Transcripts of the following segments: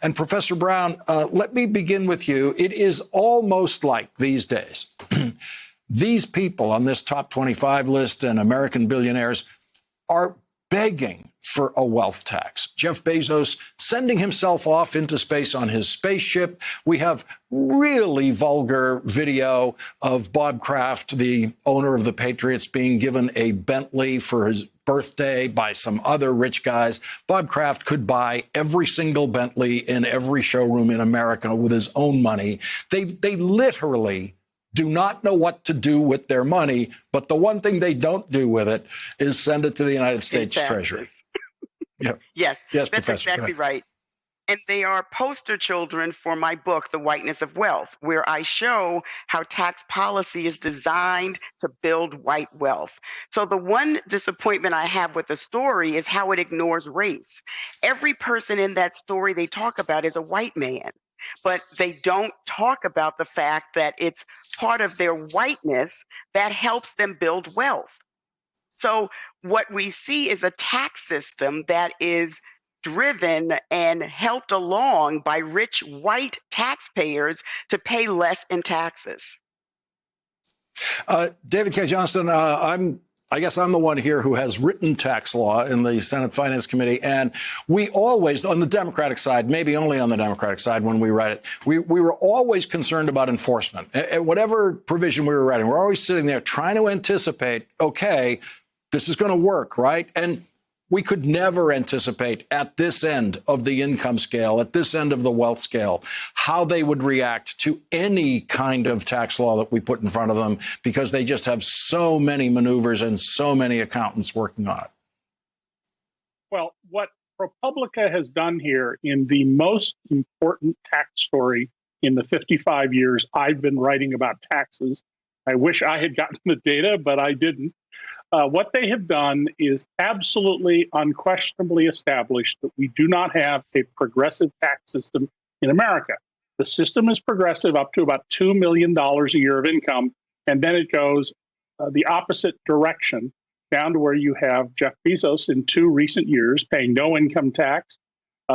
And Professor Brown, let me begin with you. It is almost like these days, these people on this top 25 list and American billionaires are begging for a wealth tax. Jeff Bezos sending himself off into space on his spaceship. We have really vulgar video of Bob Kraft, the owner of the Patriots, being given a Bentley for his birthday by some other rich guys. Bob Kraft could buy every single Bentley in every showroom in America with his own money. They literally do not know what to do with their money, but the one thing they don't do with it is send it to the United States Treasury. Yeah. Yes, that's Professor, exactly right. And they are poster children for my book, The Whiteness of Wealth, where I show how tax policy is designed to build white wealth. So the one disappointment I have with the story is how it ignores race. Every person in that story they talk about is a white man, but they don't talk about the fact that it's part of their whiteness that helps them build wealth. So what we see is a tax system that is driven and helped along by rich white taxpayers to pay less in taxes. David Cay Johnston, I guess I'm the one here who has written tax law in the Senate Finance Committee. And we always, on the Democratic side, maybe only on the Democratic side when we write it, we were always concerned about enforcement. At whatever provision we were writing, we're always sitting there trying to anticipate, okay, this is going to work, right? And we could never anticipate at this end of the income scale, at this end of the wealth scale, how they would react to any kind of tax law that we put in front of them, because they just have so many maneuvers and so many accountants working on it. Well, what ProPublica has done here in the most important tax story in the 55 years I've been writing about taxes, I wish I had gotten the data, but I didn't. What they have done is absolutely unquestionably established that we do not have a progressive tax system in America. The system is progressive up to about $2 million a year of income, and then it goes the opposite direction down to where you have Jeff Bezos in 2 recent years paying no income tax,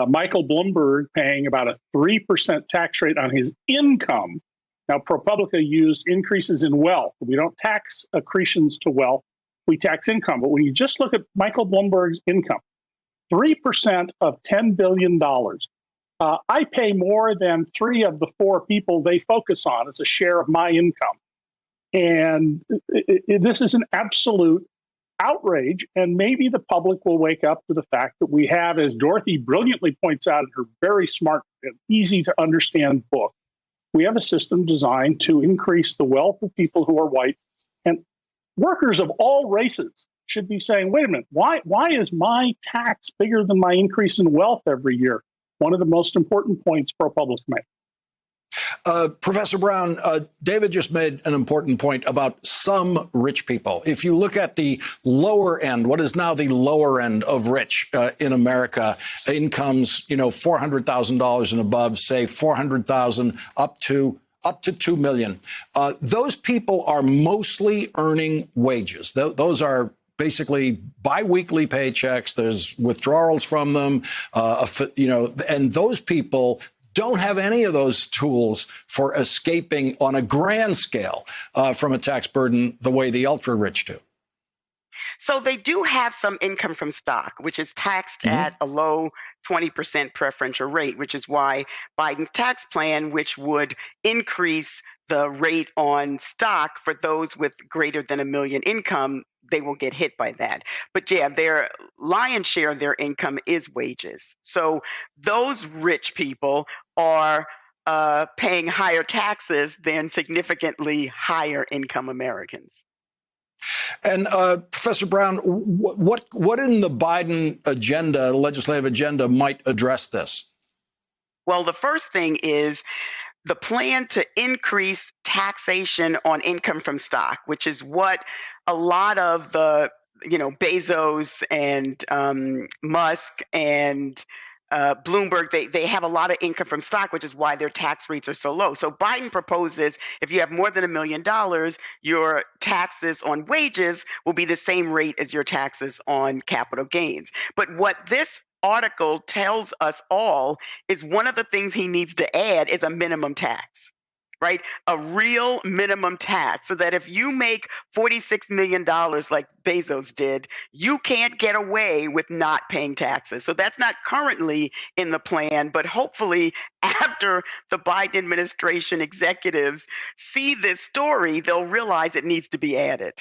Michael Bloomberg paying about a 3% tax rate on his income. Now, ProPublica used increases in wealth. We don't tax accretions to wealth. We tax income. But when you just look at Michael Bloomberg's income, 3% of $10 billion, I pay more than 3 of the 4 people they focus on as a share of my income. And this is an absolute outrage. And maybe the public will wake up to the fact that we have, as Dorothy brilliantly points out in her very smart and easy to understand book, we have a system designed to increase the wealth of people who are white. And workers of all races should be saying, wait a minute, why is my tax bigger than my increase in wealth every year? One of the most important points ProPublica made. Professor Brown, David just made an important point about some rich people. If you look at the lower end, what is now the lower end of rich in America, incomes, $400,000 and above, say $400,000 up to $2 million. Those people are mostly earning wages. Those are basically biweekly paychecks. There's withdrawals from them, and those people don't have any of those tools for escaping on a grand scale from a tax burden the way the ultra rich do. So they do have some income from stock, which is taxed at a low 20% preferential rate, which is why Biden's tax plan, which would increase the rate on stock for those with greater than $1 million income, they will get hit by that. But yeah, their lion's share of their income is wages. So those rich people are paying higher taxes than significantly higher income Americans. And Professor Brown, what in the Biden agenda, legislative agenda, might address this? Well, the first thing is the plan to increase taxation on income from stock, which is what a lot of the, Bezos and Musk and Bloomberg, they have a lot of income from stock, which is why their tax rates are so low. So Biden proposes if you have more than $1 million, your taxes on wages will be the same rate as your taxes on capital gains. But what this article tells us all is one of the things he needs to add is a minimum tax. Right? A real minimum tax so that if you make $46 million like Bezos did, you can't get away with not paying taxes. So that's not currently in the plan, but hopefully after the Biden administration executives see this story, they'll realize it needs to be added.